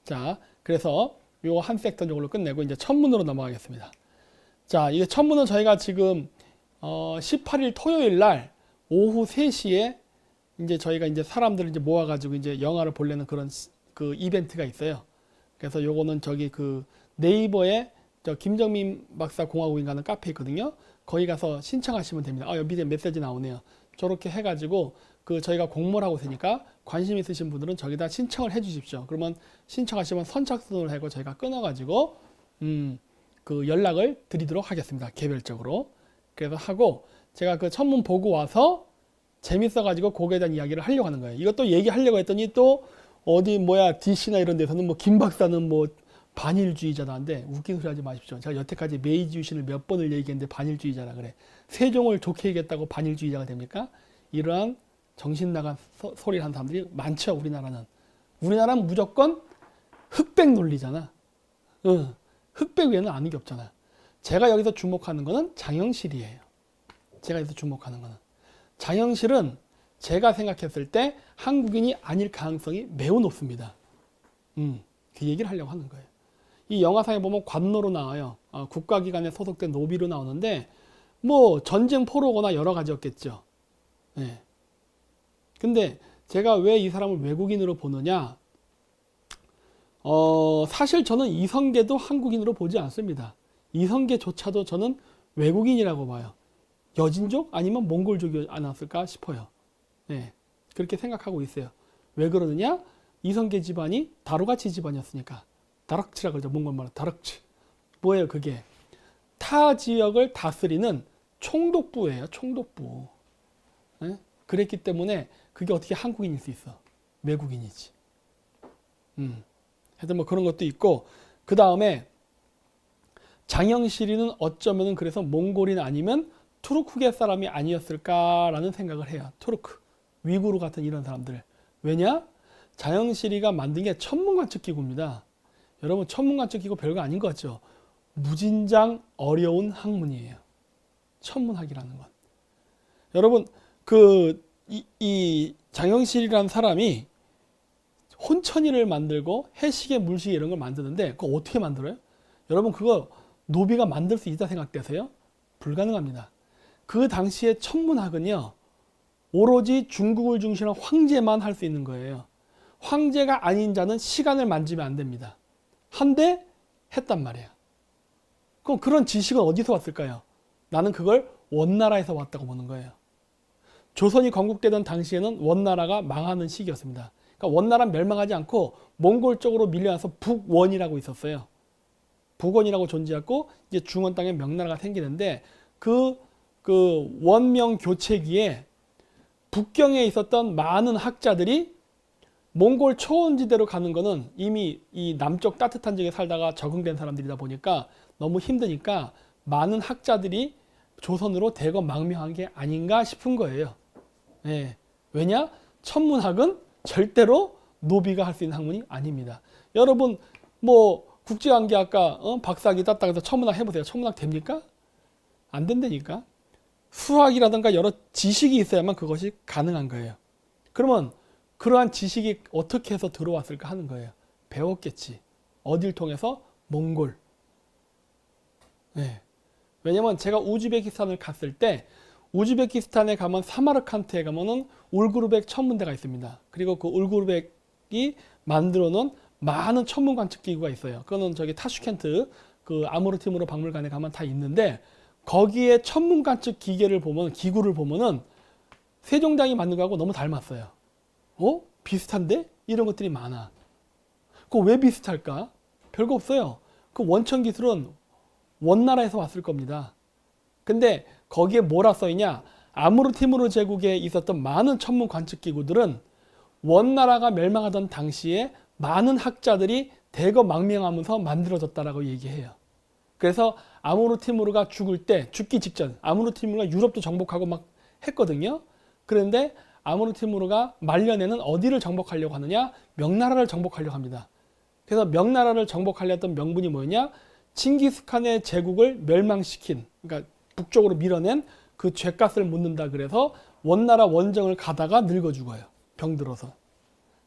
자, 그래서 요 한 섹터 정도로 끝내고 이제 천문으로 넘어가겠습니다. 자, 이게 천문은 저희가 지금 18일 토요일 날 오후 3시에 이제 저희가 이제 사람들을 이제 모아가지고 이제 영화를 보려는 그런 그 이벤트가 있어요. 그래서 요거는 저기 그 네이버에 저 김정민 박사 공화국인 가는 카페 있거든요. 거기 가서 신청하시면 됩니다. 여기 밑에 메시지 나오네요. 저렇게 해가지고 그 저희가 공모를 하고 있으니까 관심 있으신 분들은 저기다 신청을 해 주십시오. 그러면 신청하시면 선착순을 하고 저희가 끊어가지고 그 연락을 드리도록 하겠습니다. 개별적으로. 그래서 하고 제가 그 천문 보고 와서 재밌어가지고 거기에 대한 이야기를 하려고 하는 거예요. 이것도 얘기하려고 했더니 또 어디 뭐야 DC나 이런 데서는 뭐 김 박사는 뭐 반일주의자다는데 웃긴 소리 하지 마십시오. 제가 여태까지 메이지 유신을 몇 번을 얘기했는데 반일주의자라 그래. 세종을 좋게 얘기했다고 반일주의자가 됩니까? 이러한 정신 나간 소리를 하는 사람들이 많죠. 우리나라는 무조건 흑백 논리잖아. 흑백 외에는 아는 게 없잖아. 제가 여기서 주목하는 거는 장영실이에요. 제가 여기서 주목하는 거는 장영실은 제가 생각했을 때 한국인이 아닐 가능성이 매우 높습니다. 그 얘기를 하려고 하는 거예요. 이 영화상에 보면 관노로 나와요. 국가기관에 소속된 노비로 나오는데 뭐 전쟁 포로거나 여러 가지였겠죠. 네. 근데 제가 왜 이 사람을 외국인으로 보느냐? 사실 저는 이성계도 한국인으로 보지 않습니다. 이성계조차도 저는 외국인이라고 봐요. 여진족 아니면 몽골족이 아니었을까 싶어요. 네. 그렇게 생각하고 있어요. 왜 그러느냐? 이성계 집안이 다루가치 집안이었으니까. 다락치라 그러죠. 몽골말로 다락치. 뭐예요 그게? 타 지역을 다스리는 총독부예요. 총독부. 네? 그랬기 때문에 그게 어떻게 한국인일 수 있어? 외국인이지. 하여튼 뭐 그런 것도 있고 그 다음에 장영실이는 어쩌면은 그래서 몽골인 아니면 투르크계 사람이 아니었을까라는 생각을 해요. 투르크, 위구르 같은 이런 사람들. 왜냐? 장영실이가 만든 게 천문관측기구입니다. 여러분 천문관측기구 별거 아닌 것 같죠? 무진장 어려운 학문이에요. 천문학이라는 건. 여러분 이 장영실이라는 사람이 혼천이를 만들고 해시계, 물시계 이런 걸 만드는데 그거 어떻게 만들어요? 여러분 그거 노비가 만들 수 있다 생각되세요? 불가능합니다. 그 당시에 천문학은요 오로지 중국을 중심으로 황제만 할 수 있는 거예요. 황제가 아닌 자는 시간을 만지면 안 됩니다. 한데 했단 말이에요. 그럼 그런 지식은 어디서 왔을까요? 나는 그걸 원나라에서 왔다고 보는 거예요. 조선이 건국되던 당시에는 원나라가 망하는 시기였습니다. 그러니까 원나라는 멸망하지 않고 몽골 쪽으로 밀려나서 북원이라고 있었어요. 북원이라고 존재했고 이제 중원 땅에 명나라가 생기는데 그 원명 교체기에 북경에 있었던 많은 학자들이 몽골 초원지대로 가는 거는 이미 이 남쪽 따뜻한 지역에 살다가 적응된 사람들이다 보니까 너무 힘드니까 많은 학자들이 조선으로 대거 망명한 게 아닌가 싶은 거예요. 네. 왜냐? 천문학은 절대로 노비가 할 수 있는 학문이 아닙니다. 여러분 뭐 국제관계학과 박사학위 땄다고 해서 천문학 해보세요. 천문학 됩니까? 안 된다니까. 수학이라든가 여러 지식이 있어야만 그것이 가능한 거예요. 그러면 그러한 지식이 어떻게 해서 들어왔을까 하는 거예요. 배웠겠지. 어딜 통해서? 몽골. 네. 왜냐면 제가 우즈베키스탄을 갔을 때 우즈베키스탄에 가면 사마르칸트에 가면은 울구르백 천문대가 있습니다. 그리고 그 울구르백이 만들어 놓은 많은 천문 관측 기구가 있어요. 그거는 저기 타슈켄트 그 아무르티무르 박물관에 가면 다 있는데 거기에 천문 관측 기계를 보면 기구를 보면은 세종대왕이 만든 거하고 너무 닮았어요. 비슷한데? 이런 것들이 많아. 그거 왜 비슷할까? 별거 없어요. 그 원천 기술은 원나라에서 왔을 겁니다. 근데 거기에 뭐라 써있냐? 아무르티무르 제국에 있었던 많은 천문 관측 기구들은 원나라가 멸망하던 당시에 많은 학자들이 대거 망명하면서 만들어졌다라고 얘기해요. 그래서 아무르티무르가 죽기 직전, 아무르티무르가 유럽도 정복하고 막 했거든요. 그런데 아무르티무르가 말년에는 어디를 정복하려고 하느냐? 명나라를 정복하려고 합니다. 그래서 명나라를 정복하려 했던 명분이 뭐였냐? 칭기스칸의 제국을 멸망시킨, 그러니까 북쪽으로 밀어낸 그 죗값을 묻는다 그래서 원나라 원정을 가다가 늙어 죽어요. 병들어서.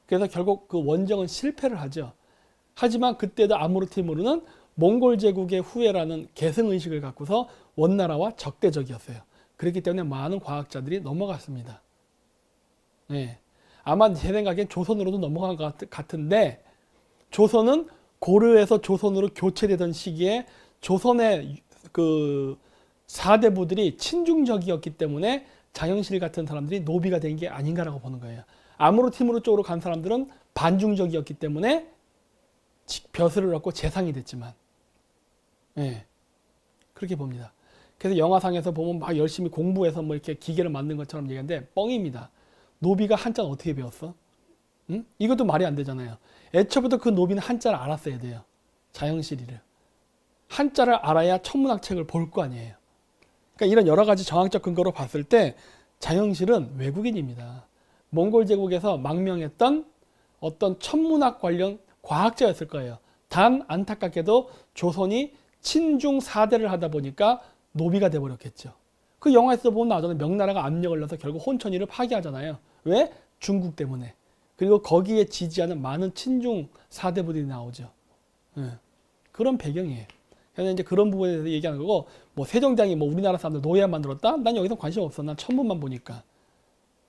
그래서 결국 그 원정은 실패를 하죠. 하지만 그때도 아무르티무르는 몽골 제국의 후예라는 계승의식을 갖고서 원나라와 적대적이었어요. 그렇기 때문에 많은 과학자들이 넘어갔습니다. 네. 아마 제 생각엔 조선으로도 넘어간 것 같은데, 조선은 고려에서 조선으로 교체되던 시기에 조선의 그 사대부들이 친중적이었기 때문에 장영실 같은 사람들이 노비가 된 게 아닌가라고 보는 거예요. 아무르티무르 쪽으로 간 사람들은 반중적이었기 때문에 벼슬을 얻고 재상이 됐지만, 예, 그렇게 봅니다. 그래서 영화상에서 보면 막 열심히 공부해서 뭐 이렇게 기계를 만든 것처럼 얘기하는데 뻥입니다. 노비가 한자는 어떻게 배웠어? 응? 이것도 말이 안 되잖아요. 애초부터 그 노비는 한자를 알았어야 돼요. 자영실이를. 한자를 알아야 천문학책을 볼 거 아니에요. 그러니까 이런 여러 가지 정황적 근거로 봤을 때 자영실은 외국인입니다. 몽골 제국에서 망명했던 어떤 천문학 관련 과학자였을 거예요. 단 안타깝게도 조선이 친중 사대를 하다 보니까 노비가 돼버렸겠죠. 그 영화에서 보면 나오잖아요. 명나라가 압력을 넣어서 결국 혼천이를 파괴하잖아요. 왜? 중국 때문에. 그리고 거기에 지지하는 많은 친중 사대부들이 나오죠. 네. 그런 배경이에요. 그래서 이제 그런 부분에 대해서 얘기하는 거고, 뭐 세종장이 뭐 우리나라 사람들 노예 만들었다? 난 여기서 관심 없어. 난 천문만 보니까.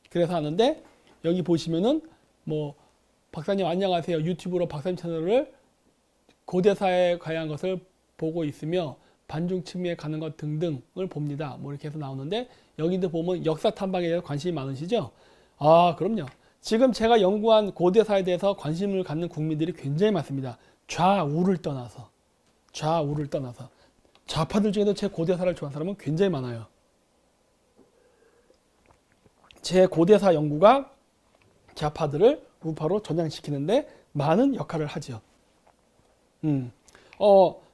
그래서 하는데 여기 보시면은 뭐 박사님 안녕하세요. 유튜브로 박사님 채널을 고대사에 관한 것을 보고 있으며 반중 측면에 가는 것 등등을 봅니다. 뭐 이렇게 해서 나오는데 여기도 보면 역사 탐방에 대해서 관심이 많으시죠? 아, 그럼요. 지금 제가 연구한 고대사에 대해서 관심을 갖는 국민들이 굉장히 많습니다. 좌우를 떠나서. 좌파들 중에도 제 고대사를 좋아하는 사람은 굉장히 많아요. 제 고대사 연구가 좌파들을 우파로 전향시키는데 많은 역할을 하죠.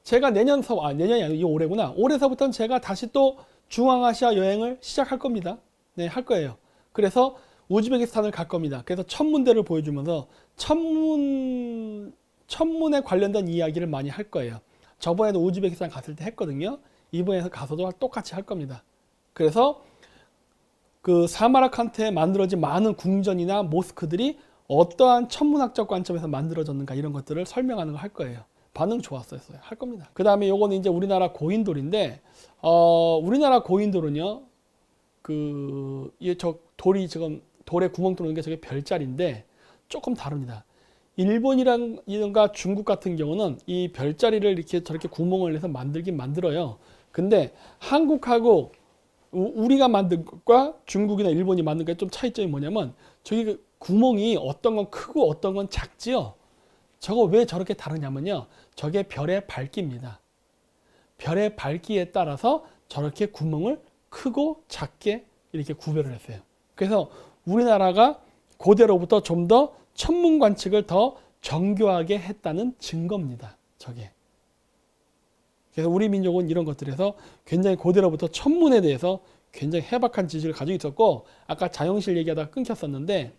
제가 내년이 아니고 올해구나. 올해서부터는 제가 다시 또 중앙아시아 여행을 시작할 겁니다. 네, 할 거예요. 그래서 우즈베키스탄을 갈 겁니다. 그래서 천문대를 보여주면서 천문에 관련된 이야기를 많이 할 거예요. 저번에도 우즈베키스탄 갔을 때 했거든요. 이번에 가서도 똑같이 할 겁니다. 그래서 그 사마르칸트에 만들어진 많은 궁전이나 모스크들이 어떠한 천문학적 관점에서 만들어졌는가 이런 것들을 설명하는 걸 할 거예요. 반응 좋았어요. 할 겁니다. 그 다음에 요거는 이제 우리나라 고인돌인데, 우리나라 고인돌은요, 저 돌이 지금 돌에 구멍 뚫는 게 저게 별자리인데 조금 다릅니다. 일본이라든가 중국 같은 경우는 이 별자리를 이렇게 저렇게 구멍을 내서 만들긴 만들어요. 근데 한국하고 우리가 만든 것과 중국이나 일본이 만든 게 좀 차이점이 뭐냐면 저기 그 구멍이 어떤 건 크고 어떤 건 작지요. 저거 왜 저렇게 다르냐면요. 저게 별의 밝기입니다. 별의 밝기에 따라서 저렇게 구멍을 크고 작게 이렇게 구별을 했어요. 그래서 우리나라가 고대로부터 좀 더 천문 관측을 더 정교하게 했다는 증거입니다. 저게. 그래서 우리 민족은 이런 것들에서 굉장히 고대로부터 천문에 대해서 굉장히 해박한 지식을 가지고 있었고, 아까 자영실 얘기하다가 끊겼었는데,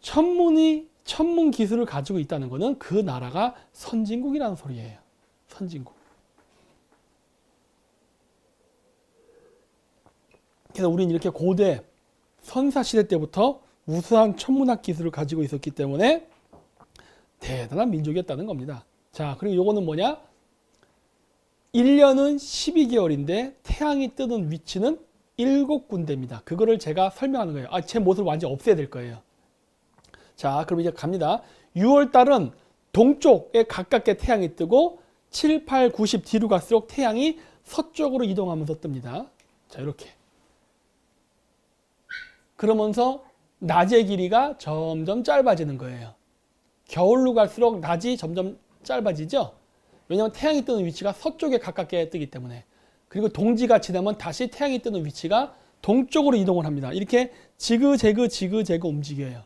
천문 기술을 가지고 있다는 것은 그 나라가 선진국이라는 소리예요. 선진국. 그래서 우리는 이렇게 고대 선사시대 때부터 우수한 천문학 기술을 가지고 있었기 때문에 대단한 민족이었다는 겁니다. 자, 그리고 요거는 뭐냐? 1년은 12개월인데 태양이 뜨는 위치는 7군데입니다. 그거를 제가 설명하는 거예요. 제 모습을 완전히 없애야 될 거예요. 자, 그럼 이제 갑니다. 6월달은 동쪽에 가깝게 태양이 뜨고 7, 8, 90 뒤로 갈수록 태양이 서쪽으로 이동하면서 뜹니다. 자, 이렇게. 그러면서 낮의 길이가 점점 짧아지는 거예요. 겨울로 갈수록 낮이 점점 짧아지죠. 왜냐하면 태양이 뜨는 위치가 서쪽에 가깝게 뜨기 때문에. 그리고 동지가 지나면 다시 태양이 뜨는 위치가 동쪽으로 이동을 합니다. 이렇게 지그재그 움직여요.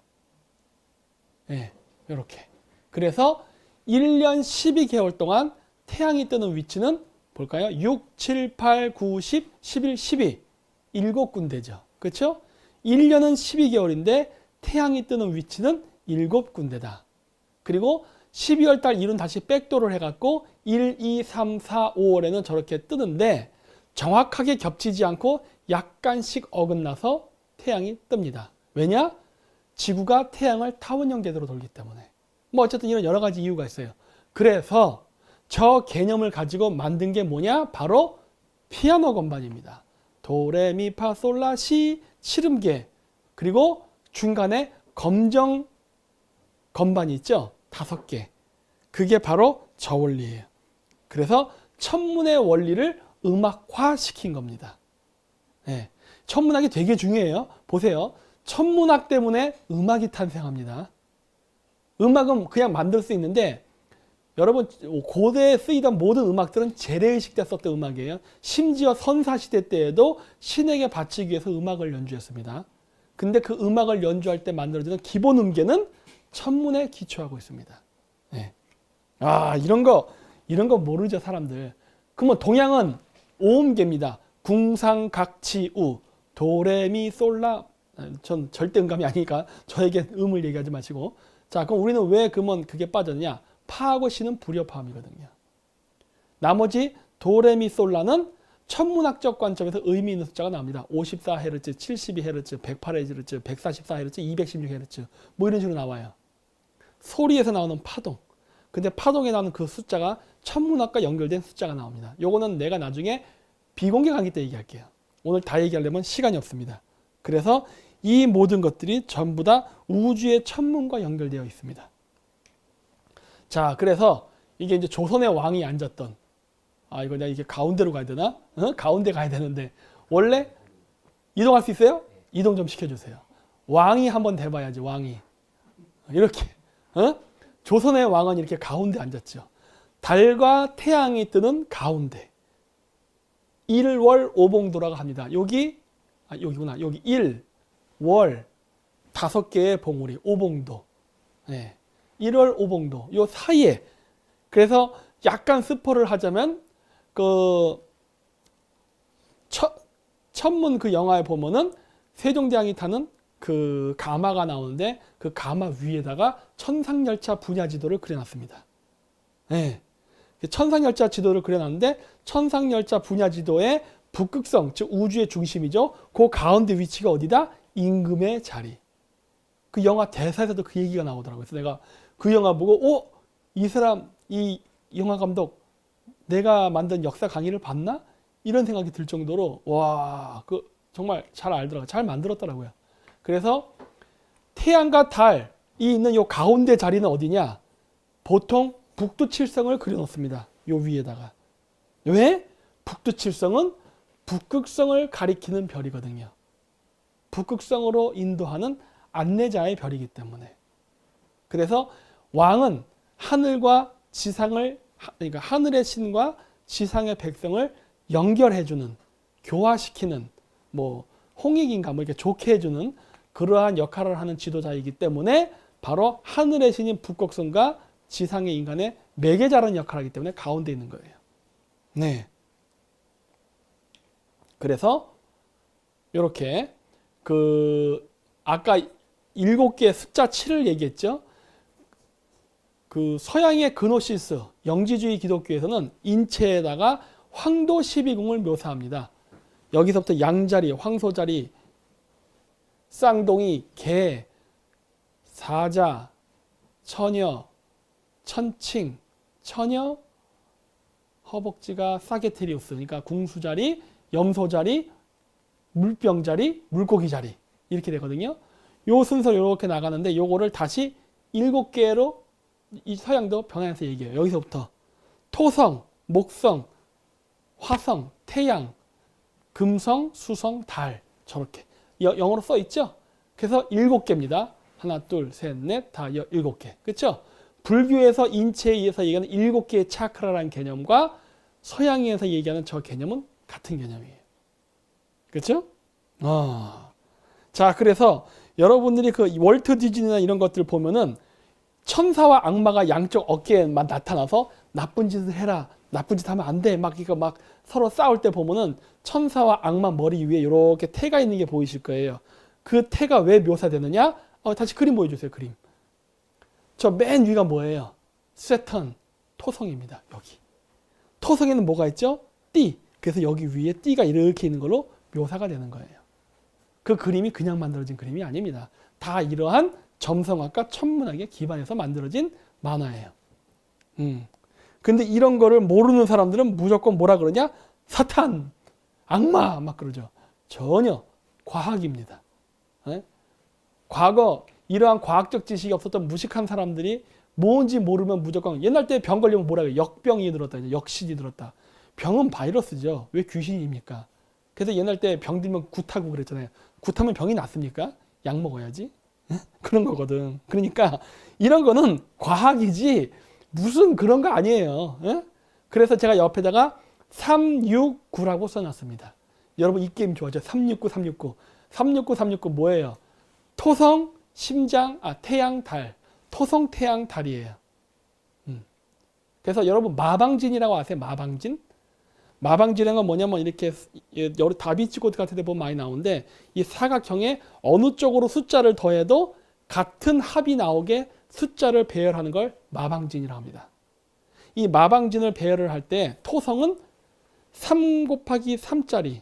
네, 이렇게. 그래서 1년 12개월 동안 태양이 뜨는 위치는 볼까요? 6, 7, 8, 9, 10, 11, 12. 7군데죠. 그렇죠? 1년은 12개월인데 태양이 뜨는 위치는 7군데다. 그리고 12월 달 1은 다시 백도를 해갖고 1, 2, 3, 4, 5월에는 저렇게 뜨는데 정확하게 겹치지 않고 약간씩 어긋나서 태양이 뜹니다. 왜냐? 지구가 태양을 타원형 궤도로 돌기 때문에. 뭐 어쨌든 이런 여러 가지 이유가 있어요. 그래서 저 개념을 가지고 만든 게 뭐냐? 바로 피아노 건반입니다. 도레미파솔라시 칠음계, 그리고 중간에 검정 건반이 있죠? 5개. 그게 바로 저 원리예요. 그래서 천문의 원리를 음악화 시킨 겁니다. 네. 천문학이 되게 중요해요. 보세요. 천문학 때문에 음악이 탄생합니다. 음악은 그냥 만들 수 있는데, 여러분 고대에 쓰이던 모든 음악들은 재래의식 때 썼던 음악이에요. 심지어 선사시대 때에도 신에게 바치기 위해서 음악을 연주했습니다. 근데 그 음악을 연주할 때 만들어지는 기본 음계는 천문에 기초하고 있습니다. 네. 아, 이런 거 모르죠, 사람들. 그러면 동양은 오음계입니다. 궁상각치우, 도레미솔라. 전 절대 음감이 아니니까 저에게 음을 얘기하지 마시고. 자, 그럼 우리는 왜 그러면 그게 빠졌냐? 파하고 시는 불협화음이거든요. 나머지 도레미솔라는 천문학적 관점에서 의미 있는 숫자가 나옵니다. 54Hz, 72Hz, 108Hz, 144Hz, 216Hz 뭐 이런 식으로 나와요. 소리에서 나오는 파동. 근데 파동에 나오는 그 숫자가 천문학과 연결된 숫자가 나옵니다. 요거는 내가 나중에 비공개 강의 때 얘기할게요. 오늘 다 얘기하려면 시간이 없습니다. 그래서 이 모든 것들이 전부 다 우주의 천문과 연결되어 있습니다. 자, 그래서 이게 이제 조선의 왕이 앉았던, 이거 내가 이게 가운데로 가야 되나? 가운데 가야 되는데, 원래 이동할 수 있어요? 이동 좀 시켜주세요. 왕이 한번 돼봐야지, 왕이. 이렇게. 조선의 왕은 이렇게 가운데 앉았죠. 달과 태양이 뜨는 가운데. 일월오봉도라고 합니다. 여기구나. 여기 일, 월, 5개의 봉우리, 오봉도. 네. 1월 오봉도. 요 사이에. 그래서 약간 스포를 하자면, 천문 그 영화에 보면은 세종대왕이 타는 그 가마가 나오는데 그 가마 위에다가 천상열차 분야지도를 그려놨습니다. 네. 천상열차 지도를 그려놨는데 천상열차 분야지도의 북극성, 즉 우주의 중심이죠. 그 가운데 위치가 어디다? 임금의 자리. 그 영화 대사에서도 그 얘기가 나오더라고요. 그래서 내가 그 영화 보고 이 사람, 이 영화 감독 내가 만든 역사 강의를 봤나? 이런 생각이 들 정도로 와, 그 정말 잘 알더라고요. 잘 만들었더라고요. 그래서 태양과 달이 있는 요 가운데 자리는 어디냐? 보통 북두칠성을 그려놓습니다. 요 위에다가. 왜? 북두칠성은 북극성을 가리키는 별이거든요. 북극성으로 인도하는 안내자의 별이기 때문에. 그래서 왕은 하늘과 지상을, 그러니까 하늘의 신과 지상의 백성을 연결해주는, 교화시키는, 뭐 홍익인가 뭐 이렇게 좋게 해주는 그러한 역할을 하는 지도자이기 때문에 바로 하늘의 신인 북극성과 지상의 인간의 매개자라는 역할을 하기 때문에 가운데 있는 거예요. 네. 그래서 이렇게 아까 7개의 숫자 7을 얘기했죠. 그 서양의 그노시스, 영지주의 기독교에서는 인체에다가 황도 12궁을 묘사합니다. 여기서부터 양자리, 황소자리, 쌍둥이, 개, 사자, 처녀, 천칭, 처녀, 허벅지가 사게테리우스, 그러니까 궁수자리, 염소자리, 물병자리, 물고기자리 이렇게 되거든요. 요 순서로 이렇게 나가는데 요거를 다시 7개로 이 서양도 변화해서 얘기해요. 여기서부터 토성, 목성, 화성, 태양, 금성, 수성, 달 저렇게 영어로 써 있죠. 그래서 7개입니다. 하나, 둘, 셋, 넷, 다 7개. 그렇죠? 불교에서 인체에 의해서 얘기하는 7개의 차크라라는 개념과 서양에서 얘기하는 저 개념은 같은 개념이에요. 그렇죠? 자, 그래서 여러분들이 그 월트 디즈니나 이런 것들 보면은 천사와 악마가 양쪽 어깨에만 나타나서 나쁜 짓을 해라, 나쁜 짓 하면 안 돼, 막 이거 막 서로 싸울 때 보면은 천사와 악마 머리 위에 이렇게 태가 있는 게 보이실 거예요. 그 태가 왜 묘사되느냐? 다시 그림 보여주세요. 그림. 저 맨 위가 뭐예요? 세턴, 토성입니다. 여기. 토성에는 뭐가 있죠? 띠. 그래서 여기 위에 띠가 이렇게 있는 걸로 묘사가 되는 거예요. 그 그림이 그냥 만들어진 그림이 아닙니다. 다 이러한 점성학과 천문학에 기반해서 만들어진 만화예요. 근데 이런 거를 모르는 사람들은 무조건 뭐라 그러냐? 사탄, 악마 막 그러죠. 전혀 과학입니다. 네? 과거 이러한 과학적 지식이 없었던 무식한 사람들이 뭔지 모르면 무조건 옛날 때 병 걸리면 뭐라 그래요? 역병이 들었다, 역신이 들었다. 병은 바이러스죠. 왜 귀신입니까? 그래서 옛날 때 병 들면 굿하고 그랬잖아요. 굿하면 병이 낫습니까? 약 먹어야지. 그런 거거든. 그러니까 이런 거는 과학이지 무슨 그런 거 아니에요. 그래서 제가 옆에다가 369라고 써놨습니다. 여러분 이 게임 좋아하죠? 369, 369. 369, 369 뭐예요? 토성, 심장, 태양, 달. 토성, 태양, 달이에요. 그래서 여러분 마방진이라고 아세요? 마방진? 마방진이라는 건 뭐냐면 이렇게 여러 다빈치 코드 같은 데 보면 많이 나오는데 이 사각형에 어느 쪽으로 숫자를 더해도 같은 합이 나오게 숫자를 배열하는 걸 마방진이라고 합니다. 이 마방진을 배열을 할 때 토성은 3 곱하기 3짜리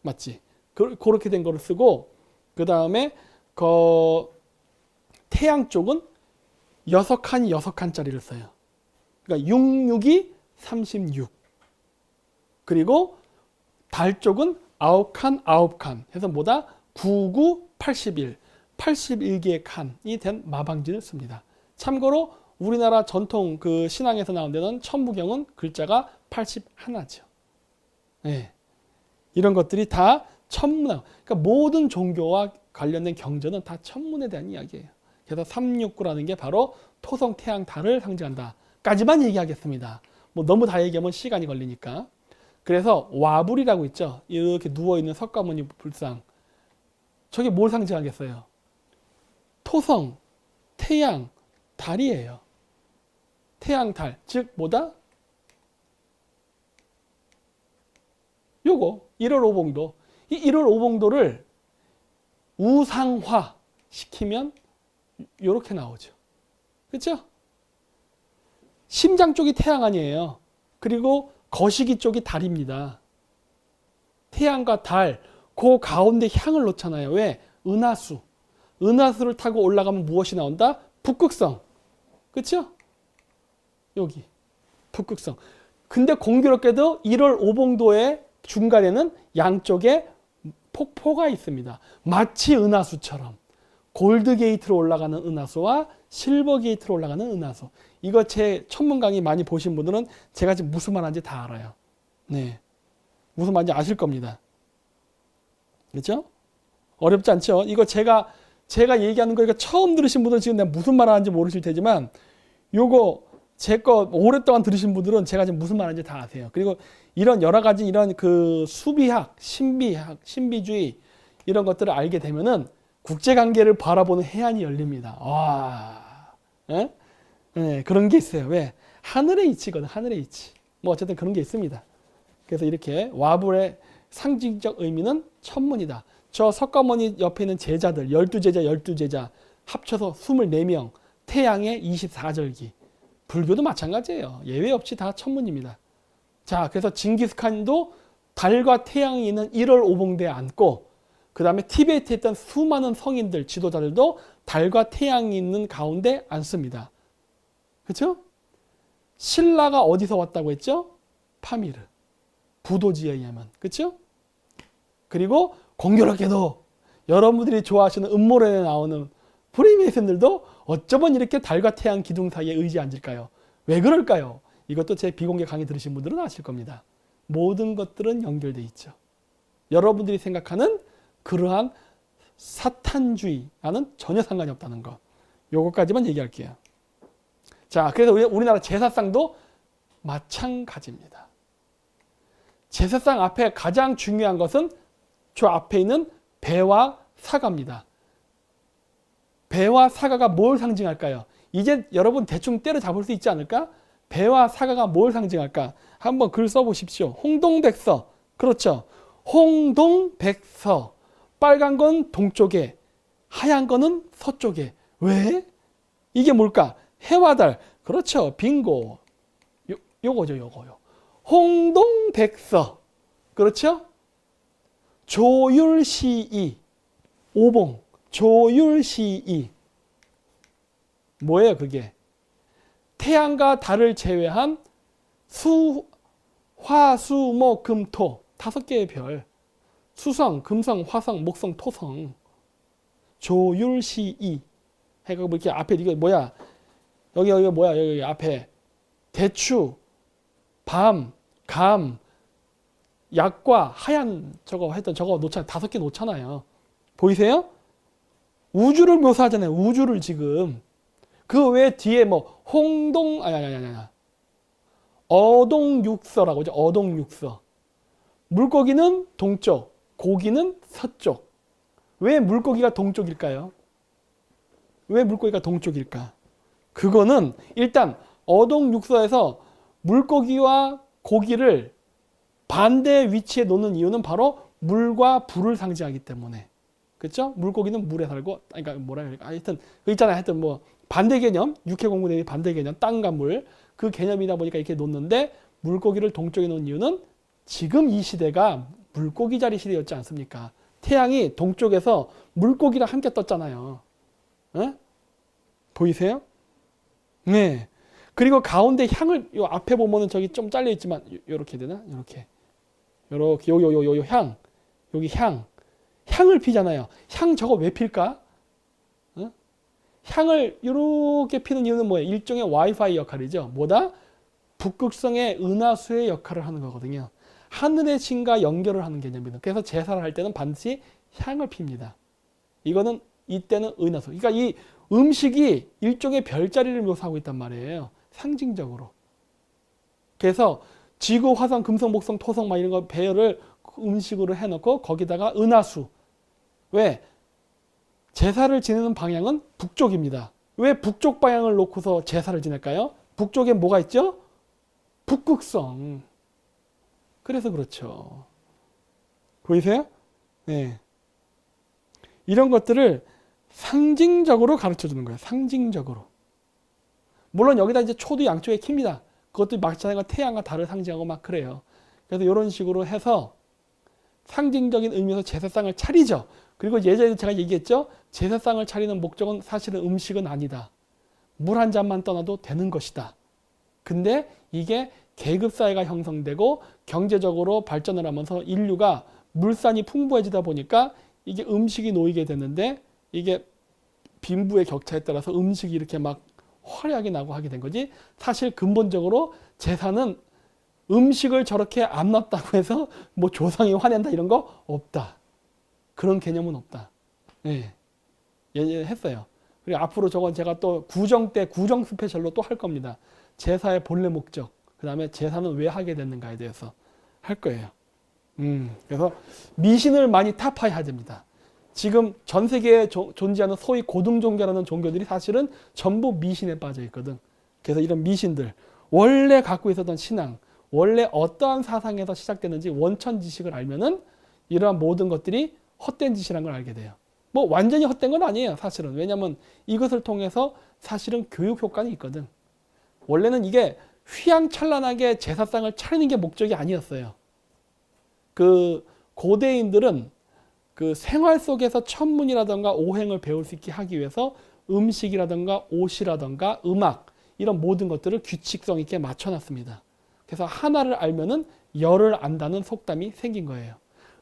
맞지? 그렇게 된 거를 쓰고 그 다음에 태양 쪽은 6칸이 6칸짜리를 써요. 그러니까 66이 36. 그리고 달 쪽은 9칸 9칸 해서 뭐다? 99, 81. 81개의 칸이 된 마방진을 씁니다. 참고로 우리나라 전통 그 신앙에서 나온 데는 천부경은 글자가 81죠. 네. 이런 것들이 다 천문. 그러니까 모든 종교와 관련된 경전은 다 천문에 대한 이야기예요. 그래서 369라는 게 바로 토성, 태양, 달을 상징한다. 까지만 얘기하겠습니다. 뭐 너무 다 얘기하면 시간이 걸리니까. 그래서 와불이라고 있죠. 이렇게 누워있는 석가모니 불상. 저게 뭘 상징하겠어요? 토성, 태양, 달이에요. 태양, 달. 즉 뭐다? 요거 1월 오봉도. 이 1월 오봉도를 우상화 시키면 요렇게 나오죠. 그렇죠? 심장 쪽이 태양 아니에요. 그리고 거시기 쪽이 달입니다. 태양과 달, 그 가운데 향을 놓잖아요. 왜? 은하수. 은하수를 타고 올라가면 무엇이 나온다? 북극성. 그렇죠? 여기 북극성. 근데 공교롭게도 1월 오봉도의 중간에는 양쪽에 폭포가 있습니다. 마치 은하수처럼. 골드 게이트로 올라가는 은하수와 실버 게이트로 올라가는 은하수. 이거 제 천문 강의 많이 보신 분들은 제가 지금 무슨 말하는지 다 알아요. 네, 무슨 말인지 아실 겁니다. 그렇죠? 어렵지 않죠? 이거 제가 얘기하는 거 이거 처음 들으신 분들은 지금 내가 무슨 말 하는지 모르실 테지만 요거 제 거 오랫동안 들으신 분들은 제가 지금 무슨 말 하는지 다 아세요. 그리고 이런 여러 가지 이런 그 수비학, 신비학, 신비주의 이런 것들을 알게 되면은 국제관계를 바라보는 해안이 열립니다. 와, 예? 네, 그런 게 있어요. 왜? 하늘의 이치거든. 하늘의 이치. 뭐 어쨌든 그런 게 있습니다. 그래서 이렇게 와불의 상징적 의미는 천문이다. 저 석가모니 옆에 있는 제자들 12제자 12제자 합쳐서 24명 태양의 24절기. 불교도 마찬가지예요. 예외 없이 다 천문입니다. 자, 그래서 징기스칸도 달과 태양이 있는 1월 오봉대에 앉고 그 다음에 티베트에 있던 수많은 성인들, 지도자들도 달과 태양이 있는 가운데 앉습니다. 그렇죠? 신라가 어디서 왔다고 했죠? 파미르. 부도지에 의하면. 그렇죠? 그리고 공교롭게도 여러분들이 좋아하시는 음모론에 나오는 프리메이슨들도 어쩌면 이렇게 달과 태양 기둥 사이에 의지에 앉을까요? 왜 그럴까요? 이것도 제 비공개 강의 들으신 분들은 아실 겁니다. 모든 것들은 연결되어 있죠. 여러분들이 생각하는 그러한 사탄주의와는 전혀 상관이 없다는 거. 요것까지만 얘기할게요. 자, 그래서 우리나라 제사상도 마찬가지입니다. 제사상 앞에 가장 중요한 것은 저 앞에 있는 배와 사과입니다. 배와 사과가 뭘 상징할까요? 이제 여러분 대충 때려잡을 수 있지 않을까? 배와 사과가 뭘 상징할까? 한번 글 써보십시오. 홍동백서. 그렇죠. 홍동백서. 빨간 건 동쪽에, 하얀 거는 서쪽에. 왜? 이게 뭘까? 해와 달. 그렇죠. 빙고. 요거죠, 요거요. 홍동백서. 그렇죠? 조율시이. 오봉. 조율시이. 뭐예요 그게? 태양과 달을 제외한 수, 화, 수, 목, 금, 토 5개의 별. 수성, 금성, 화성, 목성, 토성. 조율시이. 해가 뭐 이렇게 앞에 이거 뭐야? 여기 뭐야? 여기 앞에 대추, 밤, 감, 약과 하얀 저거 했던 저거 놓잖아요. 5개 놓잖아요. 보이세요? 우주를 묘사하잖아요. 우주를 지금. 그 외에 뒤에 뭐 홍동 아니 어동육서라고 하죠. 어동육서. 물고기는 동쪽, 고기는 서쪽. 왜 물고기가 동쪽일까요? 왜 물고기가 동쪽일까? 그거는 일단 어동육서에서 물고기와 고기를 반대 위치에 놓는 이유는 바로 물과 불을 상징하기 때문에. 그렇죠? 물고기는 물에 살고, 그러니까 뭐라 해야 될까? 하여튼 그 있잖아요. 하여튼 뭐 반대 개념, 육해공군의 반대 개념, 땅과 물 그 개념이다 보니까 이렇게 놓는데 물고기를 동쪽에 놓은 이유는 지금 이 시대가 물고기 자리 시대였지 않습니까? 태양이 동쪽에서 물고기랑 함께 떴잖아요. 에? 보이세요? 네. 그리고 가운데 향을 요 앞에 보면은 저기 좀 잘려 있지만 요렇게 되나? 요렇게 요 향 여기 향을 피잖아요. 향 저거 왜 필까? 어? 향을 이렇게 피는 이유는 뭐예요? 일종의 와이파이 역할이죠. 뭐다? 북극성의 은하수의 역할을 하는 거거든요. 하늘의 신과 연결을 하는 개념입니다. 그래서 제사를 할 때는 반드시 향을 핍니다. 이거는 이때는 은하수. 그러니까 이 음식이 일종의 별자리를 묘사하고 있단 말이에요. 상징적으로. 그래서 지구, 화성, 금성, 목성, 토성 막 이런 거 배열을 음식으로 해놓고 거기다가 은하수. 왜? 제사를 지내는 방향은 북쪽입니다. 왜 북쪽 방향을 놓고서 제사를 지낼까요? 북쪽에 뭐가 있죠? 북극성. 그래서 그렇죠. 보이세요? 네. 이런 것들을 상징적으로 가르쳐 주는 거예요. 상징적으로. 물론 여기다 이제 초도 양쪽에 킵니다. 그것도 마찬가지로 태양과 달을 상징하고 막 그래요. 그래서 이런 식으로 해서 상징적인 의미에서 제사상을 차리죠. 그리고 예전에 제가 얘기했죠. 제사상을 차리는 목적은 사실은 음식은 아니다. 물 한 잔만 떠나도 되는 것이다. 근데 이게 계급사회가 형성되고 경제적으로 발전을 하면서 인류가 물산이 풍부해지다 보니까 이게 음식이 놓이게 되는데 이게 빈부의 격차에 따라서 음식이 이렇게 막 화려하게 나고 하게 된 거지. 사실 근본적으로 제사는 음식을 저렇게 안 놨다고 해서 뭐 조상이 화낸다 이런 거 없다. 그런 개념은 없다. 예. 예전에 했어요. 그리고 앞으로 저건 제가 또 구정 때 구정 스페셜로 또 할 겁니다. 제사의 본래 목적, 그 다음에 제사는 왜 하게 됐는가에 대해서 할 거예요. 그래서 미신을 많이 타파해야 됩니다. 지금 전 세계에 존재하는 소위 고등 종교라는 종교들이 사실은 전부 미신에 빠져 있거든. 그래서 이런 미신들, 원래 갖고 있었던 신앙, 원래 어떠한 사상에서 시작되는지 원천 지식을 알면은 이러한 모든 것들이 헛된 짓이라는 걸 알게 돼요. 뭐 완전히 헛된 건 아니에요, 사실은. 왜냐하면 이것을 통해서 사실은 교육 효과는 있거든. 원래는 이게 휘황찬란하게 제사상을 차리는 게 목적이 아니었어요. 그 고대인들은 그 생활 속에서 천문이라든가 오행을 배울 수 있게 하기 위해서 음식이라든가 옷이라든가 음악 이런 모든 것들을 규칙성 있게 맞춰놨습니다. 그래서 하나를 알면은 열을 안다는 속담이 생긴 거예요.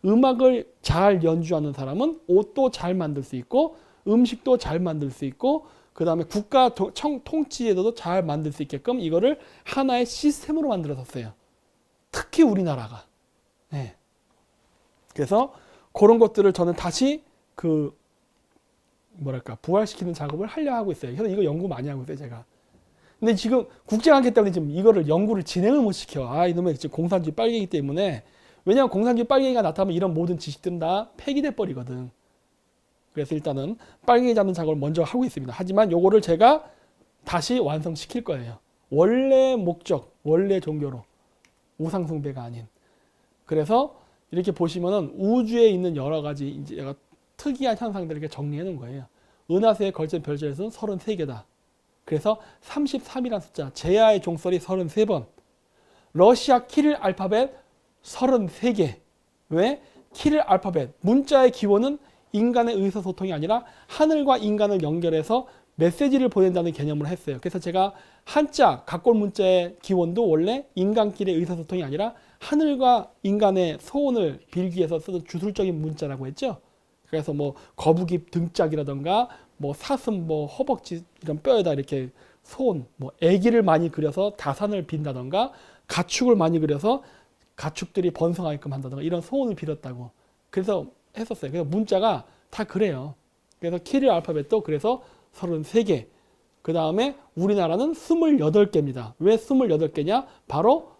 음악을 잘 연주하는 사람은 옷도 잘 만들 수 있고 음식도 잘 만들 수 있고 그 다음에 국가 통치제도도 잘 만들 수 있게끔 이거를 하나의 시스템으로 만들어졌어요. 특히 우리나라가. 네. 그래서 그런 것들을 저는 다시 부활시키는 작업을 하려 하고 있어요. 그래서 이거 연구 많이 하고 있어요, 제가. 근데 지금 국제관계 때문에 지금 이거를 연구를 진행을 못 시켜. 이놈의 지금 공산주의 빨갱이 때문에. 왜냐하면 공산주의 빨갱이가 나타나면 이런 모든 지식들은 다 폐기돼 버리거든. 그래서 일단은 빨갱이 잡는 작업을 먼저 하고 있습니다. 하지만 요거를 제가 다시 완성시킬 거예요. 원래 목적, 원래 종교로. 우상숭배가 아닌. 그래서 이렇게 보시면은 우주에 있는 여러 가지 이제 특이한 현상들을 이렇게 정리해 놓은 거예요. 은하수에 걸친 별자리 수는 33개다. 그래서 33이라는 숫자, 제야의 종소리 33번, 러시아 키릴 알파벳 33개. 왜? 키릴 알파벳, 문자의 기원은 인간의 의사소통이 아니라 하늘과 인간을 연결해서 메시지를 보낸다는 개념으로 했어요. 그래서 제가 한자, 각골 문자의 기원도 원래 인간끼리의 의사소통이 아니라 하늘과 인간의 소원을 빌기 위해서 쓰는 주술적인 문자라고 했죠. 그래서 뭐 거북이 등짝이라던가 뭐 사슴, 뭐 허벅지 이런 뼈에다 이렇게 소원, 뭐 애기를 많이 그려서 다산을 빈다던가 가축을 많이 그려서 가축들이 번성하게끔 한다던가 이런 소원을 빌었다고. 그래서 했었어요. 그래서 문자가 다 그래요. 그래서 키릴 알파벳도 그래서 33개. 그 다음에 우리나라는 28개입니다. 왜 28개냐? 바로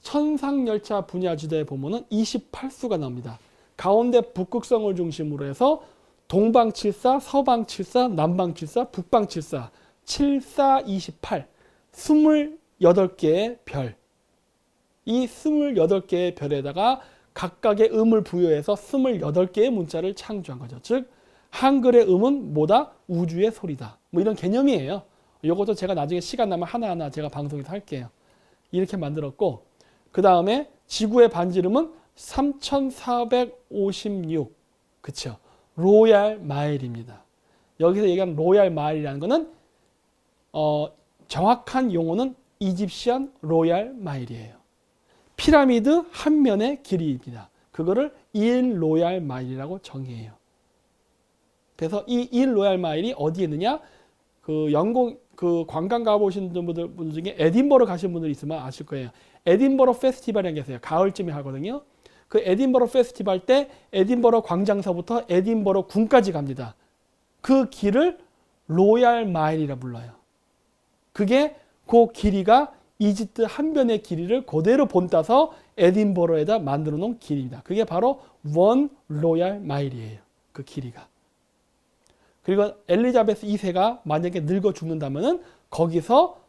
천상열차 분야지대에 보면은 28수가 나옵니다. 가운데 북극성을 중심으로 해서 동방칠사, 서방칠사, 남방칠사, 북방칠사, 7428, 28개의 별. 이 28개의 별에다가 각각의 음을 부여해서 28개의 문자를 창조한 거죠. 즉 한글의 음은 뭐다? 우주의 소리다. 뭐 이런 개념이에요. 이것도 제가 나중에 시간 나면 하나하나 제가 방송에서 할게요. 이렇게 만들었고 그 다음에 지구의 반지름은 3456. 그쵸? 로얄 마일입니다. 여기서 얘기하는 로얄 마일이라는 거는 정확한 용어는 이집시안 로얄 마일이에요. 피라미드 한 면의 길이입니다. 그거를 1 로얄 마일이라고 정의해요. 그래서 이 1 로얄 마일이 어디에 있느냐? 그 관광 가보신 분들 중에 에딘버러 가신 분들 있으면 아실 거예요. 에딘버러 페스티벌이라는 게 있어요. 가을쯤에 하거든요. 그 에딘버러 페스티벌 때 에딘버러 광장서부터 에딘버러 궁까지 갑니다. 그 길을 로얄 마일이라 불러요. 그게 그 길이가 이집트 한 변의 길이를 그대로 본따서 에딘버러에다 만들어 놓은 길입니다. 그게 바로 원 로얄 마일이에요. 그 길이가. 그리고 엘리자베스 2세가 만약에 늙어 죽는다면은 거기서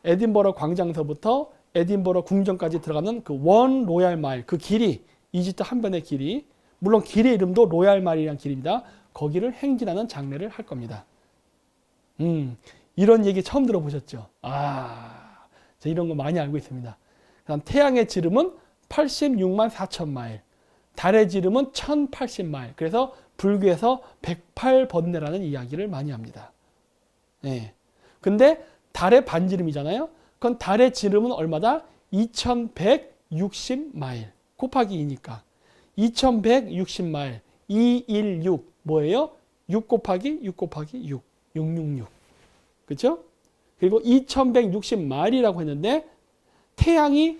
에딘버러 광장서부터 에딘버러 궁전까지 들어가는 그 원 로얄 마일, 그 길이, 이집트 한 변의 길이, 물론 길의 이름도 로얄 마일이라는 길입니다. 거기를 행진하는 장례를 할 겁니다. 이런 얘기 처음 들어보셨죠? 저 이런 거 많이 알고 있습니다. 그다음 태양의 지름은 86만 4천 마일, 달의 지름은 1080마일. 그래서 불교에서 108번뇌라는 이야기를 많이 합니다. 네. 근데 달의 반지름이잖아요. 그건 달의 지름은 얼마다? 2160마일. 곱하기 2니까. 2160마일. 216. 뭐예요? 6 곱하기 6 곱하기 6. 666. 그렇죠? 그리고 2160마일이라고 했는데 태양이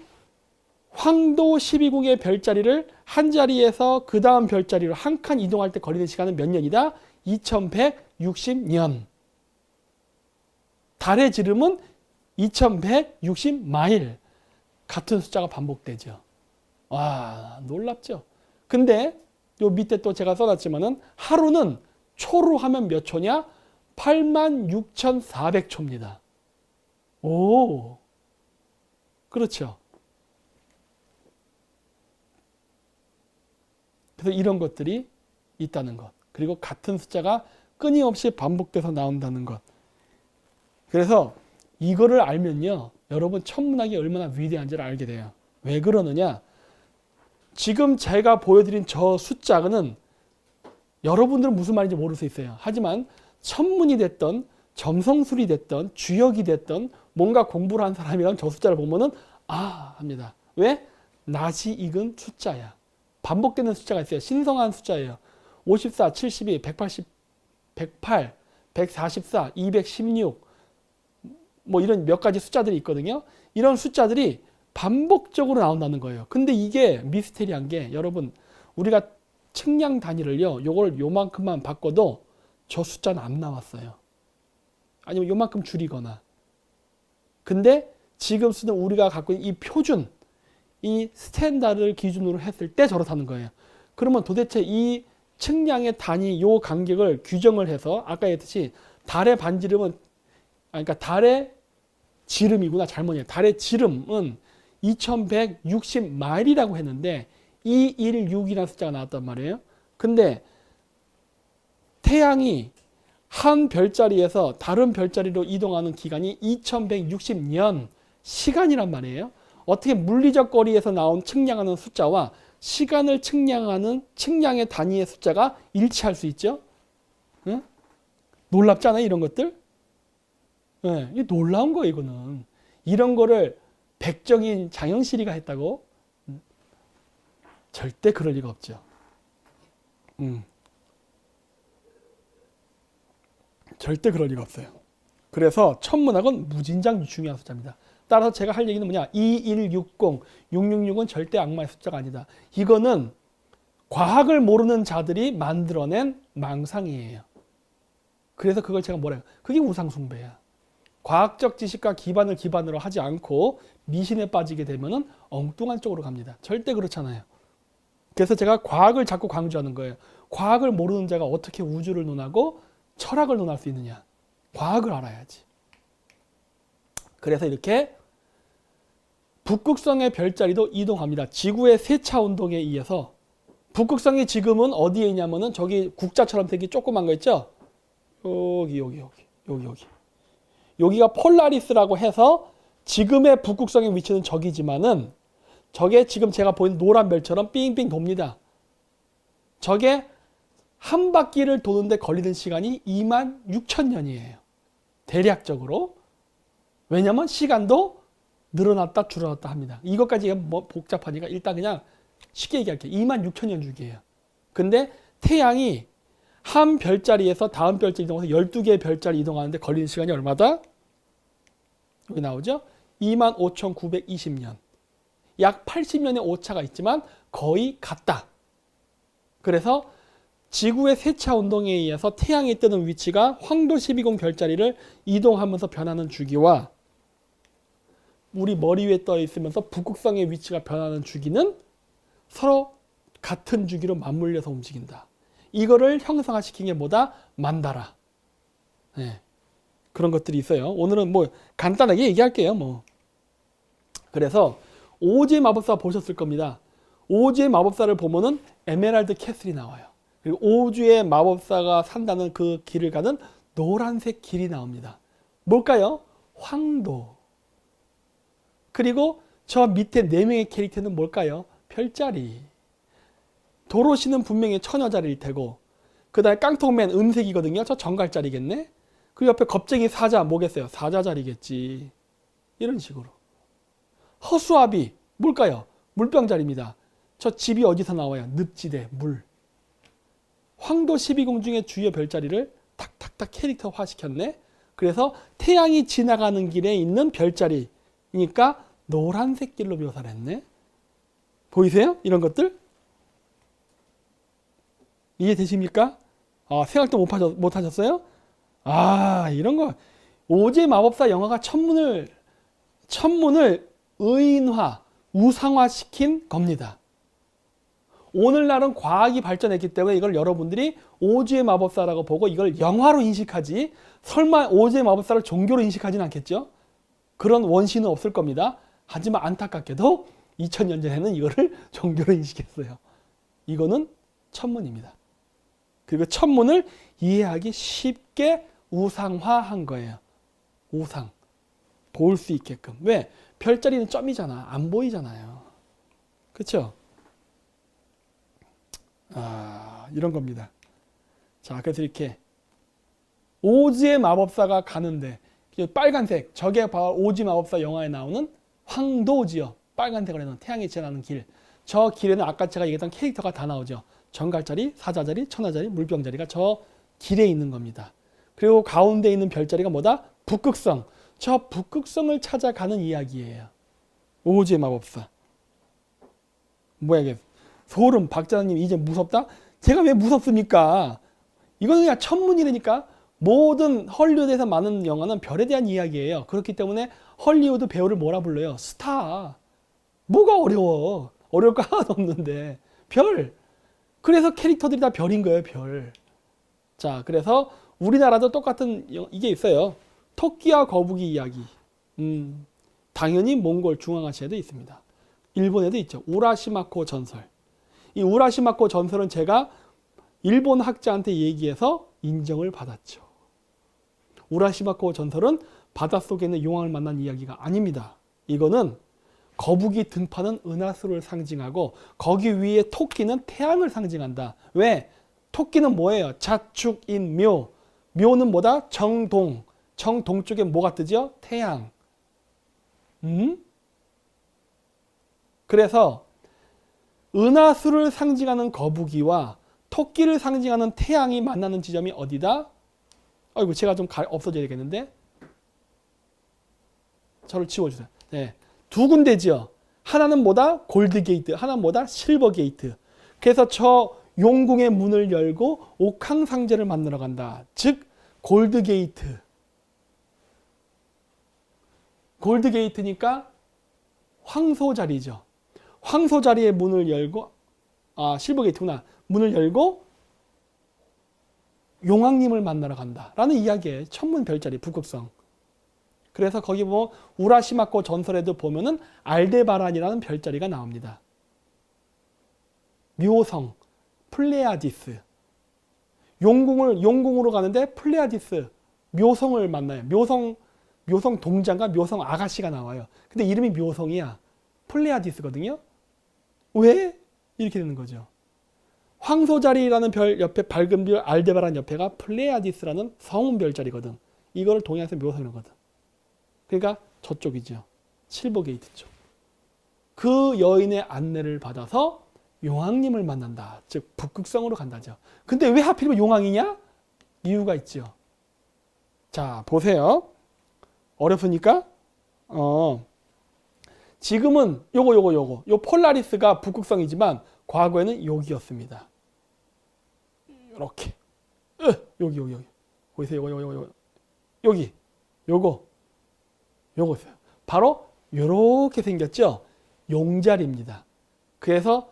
황도 12궁의 별자리를 한 자리에서 그 다음 별자리로 한 칸 이동할 때 걸리는 시간은 몇 년이다? 2160년. 달의 지름은 2160마일. 같은 숫자가 반복되죠. 와, 놀랍죠? 근데 요 밑에 또 제가 써놨지만은 하루는 초로 하면 몇 초냐? 86,400초입니다. 오, 그렇죠. 그래서 이런 것들이 있다는 것. 그리고 같은 숫자가 끊임없이 반복돼서 나온다는 것. 그래서 이거를 알면요, 여러분 천문학이 얼마나 위대한지를 알게 돼요. 왜 그러느냐? 지금 제가 보여드린 저 숫자는 여러분들은 무슨 말인지 모를 수 있어요. 하지만 천문이 됐던 점성술이 됐던 주역이 됐던 뭔가 공부를 한 사람이랑 저 숫자를 보면은 합니다. 왜? 낯이 익은 숫자야. 반복되는 숫자가 있어요. 신성한 숫자예요. 54, 72, 180, 108, 144, 216 뭐 이런 몇 가지 숫자들이 있거든요. 이런 숫자들이 반복적으로 나온다는 거예요. 근데 이게 미스테리한 게 여러분 우리가 측량 단위를요. 요걸 요만큼만 바꿔도 저 숫자는 안 나왔어요. 아니면 요만큼 줄이거나. 근데 지금 쓰는 우리가 갖고 있는 이 표준 이 스탠다드를 기준으로 했을 때 저렇다는 거예요. 그러면 도대체 이 측량의 단위 요 간격을 규정을 해서 아까 했듯이 달의 반지름은 그러니까 달의 지름이구나. 잘못이에요. 달의 지름은 2160마일이라고 했는데 216이라는 숫자가 나왔단 말이에요. 근데 태양이 한 별자리에서 다른 별자리로 이동하는 기간이 2160년 시간이란 말이에요. 어떻게 물리적 거리에서 나온 측량하는 숫자와 시간을 측량하는 측량의 단위의 숫자가 일치할 수 있죠? 응? 놀랍지 않아요? 이런 것들? 예, 이 놀라운 거예요, 이거는. 이런 거를 백정인 장영실이가 했다고? 절대 그럴 리가 없죠. 절대 그럴 리가 없어요. 그래서 천문학은 무진장 중요한 숫자입니다. 따라서 제가 할 얘기는 뭐냐? 2160, 666은 절대 악마의 숫자가 아니다. 이거는 과학을 모르는 자들이 만들어낸 망상이에요. 그래서 그걸 제가 뭐라 해요? 그게 우상숭배야. 과학적 지식과 기반을 기반으로 하지 않고 미신에 빠지게 되면은 엉뚱한 쪽으로 갑니다. 절대 그렇잖아요. 그래서 제가 과학을 자꾸 강조하는 거예요. 과학을 모르는 자가 어떻게 우주를 논하고 철학을 논할 수 있느냐. 과학을 알아야지. 그래서 이렇게 북극성의 별자리도 이동합니다. 지구의 세차 운동에 의해서. 북극성이 지금은 어디에 있냐면은 저기 국자처럼 되게 조그만 거 있죠? 여기. 여기가 폴라리스라고 해서 지금의 북극성의 위치는 저기지만은 저게 지금 제가 보이는 노란 별처럼 삥삥 돕니다. 저게 한 바퀴를 도는데 걸리는 시간이 26,000년이에요. 대략적으로. 왜냐면 시간도 늘어났다 줄어났다 합니다. 이것까지 뭐 복잡하니까 일단 그냥 쉽게 얘기할게요. 26,000년 주기예요. 근데 태양이 한 별자리에서 다음 별자리 이동해서 12개의 별자리 이동하는데 걸리는 시간이 얼마다? 여기 나오죠? 25,920년. 약 80년의 오차가 있지만 거의 같다. 그래서 지구의 세차 운동에 의해서 태양이 뜨는 위치가 황도 12공 별자리를 이동하면서 변하는 주기와 우리 머리 위에 떠 있으면서 북극성의 위치가 변하는 주기는 서로 같은 주기로 맞물려서 움직인다. 이거를 형상화시킨 게 뭐다? 만다라. 네. 그런 것들이 있어요. 오늘은 뭐 간단하게 얘기할게요. 뭐. 그래서 오즈의 마법사 보셨을 겁니다. 오즈의 마법사를 보면은 에메랄드 캐슬이 나와요. 그리고 오즈의 마법사가 산다는 그 길을 가는 노란색 길이 나옵니다. 뭘까요? 황도. 그리고 저 밑에 4명의 캐릭터는 뭘까요? 별자리. 도로시는 분명히 처녀자리일 테고 그 다음에 깡통맨 음색이거든요. 저 정갈자리겠네. 그 옆에 겁쟁이 사자 뭐겠어요? 사자자리겠지. 이런 식으로. 허수아비 뭘까요? 물병자리입니다. 저 집이 어디서 나와요? 늪지대 물. 황도 12궁 중에 주요 별자리를 탁탁탁 캐릭터화 시켰네. 그래서 태양이 지나가는 길에 있는 별자리니까 노란색 길로 묘사를 했네. 보이세요? 이런 것들? 이해되십니까? 아, 생각도 못 하셨어요? 아, 이런 거. 오즈의 마법사 영화가 천문을 의인화, 우상화시킨 겁니다. 오늘날은 과학이 발전했기 때문에 이걸 여러분들이 오즈의 마법사라고 보고 이걸 영화로 인식하지 설마 오즈의 마법사를 종교로 인식하지는 않겠죠? 그런 원신은 없을 겁니다. 하지만 안타깝게도 2000년 전에는 이거를 종교로 인식했어요. 이거는 천문입니다. 그리고 천문을 이해하기 쉽게 우상화한 거예요. 우상. 볼 수 있게끔. 왜? 별자리는 점이잖아. 안 보이잖아요. 그렇죠? 아, 이런 겁니다. 자, 그래서 이렇게 오즈의 마법사가 가는데 빨간색, 저게 바로 오즈 마법사 영화에 나오는 황도지요. 빨간색으로 해놓은 태양이 지나는 길. 저 길에는 아까 제가 얘기했던 캐릭터가 다 나오죠. 정갈자리, 사자자리, 천하자리, 물병자리가 저 길에 있는 겁니다. 그리고 가운데 있는 별자리가 뭐다? 북극성. 저 북극성을 찾아가는 이야기예요. 오즈의 마법사. 뭐야 이게? 소름. 박자님 이제 무섭다? 제가 왜 무섭습니까? 이거는 그냥 천문이라니까. 모든 헐리우드에서 많은 영화는 별에 대한 이야기예요. 그렇기 때문에 헐리우드 배우를 뭐라 불러요? 스타. 뭐가 어려워? 어려울 거 하나도 없는데. 별. 그래서 캐릭터들이 다 별인 거예요. 별. 자, 그래서 우리나라도 똑같은 이게 있어요. 토끼와 거북이 이야기. 당연히 몽골 중앙아시아에도 있습니다. 일본에도 있죠. 우라시마코 전설. 이 우라시마코 전설은 제가 일본 학자한테 얘기해서 인정을 받았죠. 우라시마코 전설은 바닷속에 있는 용왕을 만난 이야기가 아닙니다. 이거는 거북이 등파는 은하수를 상징하고 거기 위에 토끼는 태양을 상징한다. 왜? 토끼는 뭐예요? 자축인묘. 묘는 뭐다? 정동. 정 동쪽에 뭐가 뜨죠? 태양. 그래서 은하수를 상징하는 거북이와 토끼를 상징하는 태양이 만나는 지점이 어디다? 아이고 제가 좀 없어져야 되겠는데. 저를 지워주세요. 네. 두 군데지요. 하나는 뭐다? 골드 게이트. 하나는 뭐다? 실버 게이트. 그래서 저 용궁의 문을 열고 옥황상제를 만나러 간다. 즉 골드 게이트. 골드 게이트니까 황소 자리죠. 황소 자리의 문을 열고 실버 게이트구나. 문을 열고 용왕님을 만나러 간다라는 이야기예요. 천문 별자리 북극성. 그래서 거기 보면 우라시마코 전설에도 보면은 알데바란이라는 별자리가 나옵니다. 묘성, 플레아디스. 용궁으로 가는데 플레아디스, 묘성을 만나요. 묘성 동장과 묘성 아가씨가 나와요. 근데 이름이 묘성이야. 플레아디스거든요. 왜? 이렇게 되는 거죠. 황소자리라는 별 옆에 밝은 별 알데바란 옆에가 플레아디스라는 성운 별자리거든. 이거를 동양에서 묘성이라고 하거든. 그러니까 저쪽이죠. 실버 게이트 쪽. 그 여인의 안내를 받아서 용왕님을 만난다. 즉 북극성으로 간다죠. 근데 왜 하필이면 용왕이냐? 이유가 있죠. 자 보세요. 어렵습니까? 지금은 요 폴라리스가 북극성이지만 과거에는 여기였습니다. 이렇게 여기 보이세요? 여기 요거 있어요. 바로 요렇게 생겼죠. 용자리입니다. 그래서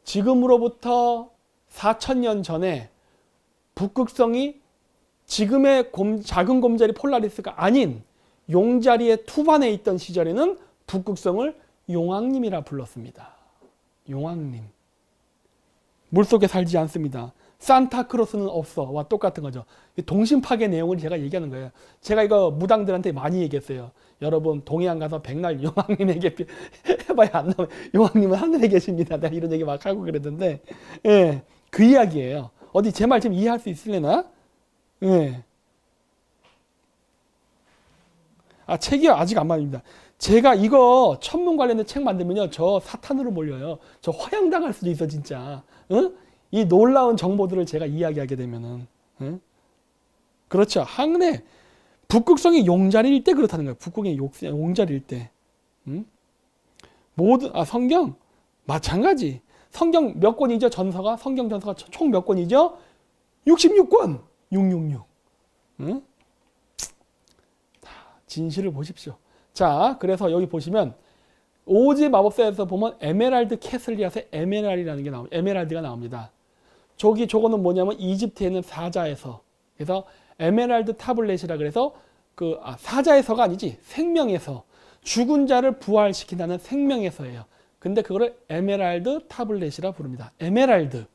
지금으로부터 4,000년 전에 북극성이 지금의 작은 곰자리 폴라리스가 아닌 용자리의 투반에 있던 시절에는 북극성을 용왕님이라 불렀습니다. 용왕님. 물속에 살지 않습니다. 산타크로스는 없어와 똑같은 거죠. 동심파괴 내용을 제가 얘기하는 거예요. 제가 이거 무당들한테 많이 얘기했어요. 여러분 동해안 가서 백날 용왕님에게 해봐야 안 나와요. 용왕님은 하늘에 계십니다. 내가 이런 얘기 막 하고 그랬는데 예, 그 이야기예요. 어디 제 말 좀 이해할 수 있으려나? 예. 책이 아직 안 만듭니다. 제가 이거 천문 관련된 책 만들면요, 저 사탄으로 몰려요. 저 화양당할 수도 있어 진짜. 응? 이 놀라운 정보들을 제가 이야기하게 되면은. 응? 그렇죠. 항내 북극성이 용자리일 때 그렇다는 거예요. 북극이 용자리일 때. 응? 성경 마찬가지. 성경 몇 권이죠? 성경 전서가 총 몇 권이죠? 66권. 666. 응? 진실을 보십시오. 자, 그래서 여기 보시면 오즈 마법사에서 보면 에메랄드 캐슬리아서 에메랄이라는 게 나옵니다. 에메랄드가 나옵니다. 저거는 뭐냐면 이집트에는 사자에서, 그래서 에메랄드 타블렛이라 그래서 사자에서가 아니지, 생명에서, 죽은 자를 부활시킨다는 생명에서예요. 근데 그거를 에메랄드 타블렛이라 부릅니다. 에메랄드.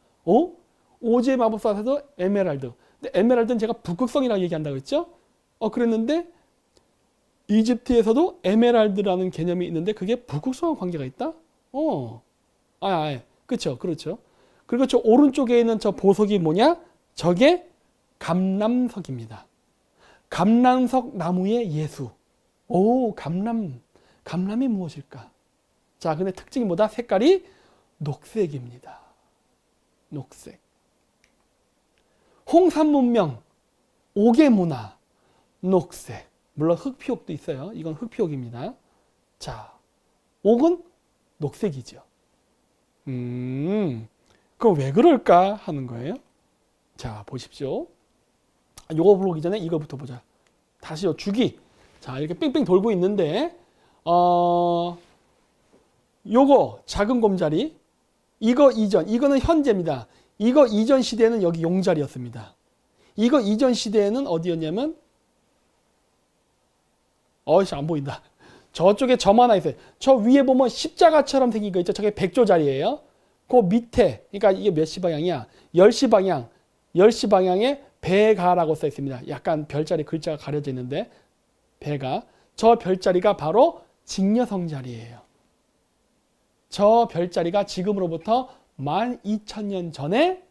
오즈의 마법사에서도 에메랄드. 근데 에메랄드는 제가 북극성이라고 얘기한다고 했죠? 그랬는데 이집트에서도 에메랄드라는 개념이 있는데 그게 북극성과 관계가 있다? 그렇죠. 그리고 저 오른쪽에 있는 저 보석이 뭐냐? 저게 감람석입니다. 감람석 나무의 예수. 감람이 무엇일까? 자, 근데 특징이 뭐다? 색깔이 녹색입니다. 녹색. 홍산문명, 옥외문화, 녹색. 물론 흑피옥도 있어요. 이건 흑피옥입니다. 자, 옥은 녹색이죠. 그럼 왜 그럴까 하는 거예요. 자, 보십시오. 요거 보기 전에 이거부터 보자. 다시요, 주기. 자, 이렇게 뺑뺑 돌고 있는데, 요거 작은 곰자리, 이거는 현재입니다. 이거 이전 시대에는 여기 용자리였습니다. 이거 이전 시대에는 어디였냐면, 안 보인다. 저쪽에 점 하나 있어요. 저 위에 보면 십자가처럼 생긴 거 있죠. 저게 백조자리예요. 그 밑에, 그러니까 이게 몇 시 방향이야? 10시 방향. 10시 방향에 배가라고 써 있습니다. 약간 별자리 글자가 가려져 있는데, 배가. 저 별자리가 바로 직녀성 자리예요. 저 별자리가 지금으로부터 12,000년 전에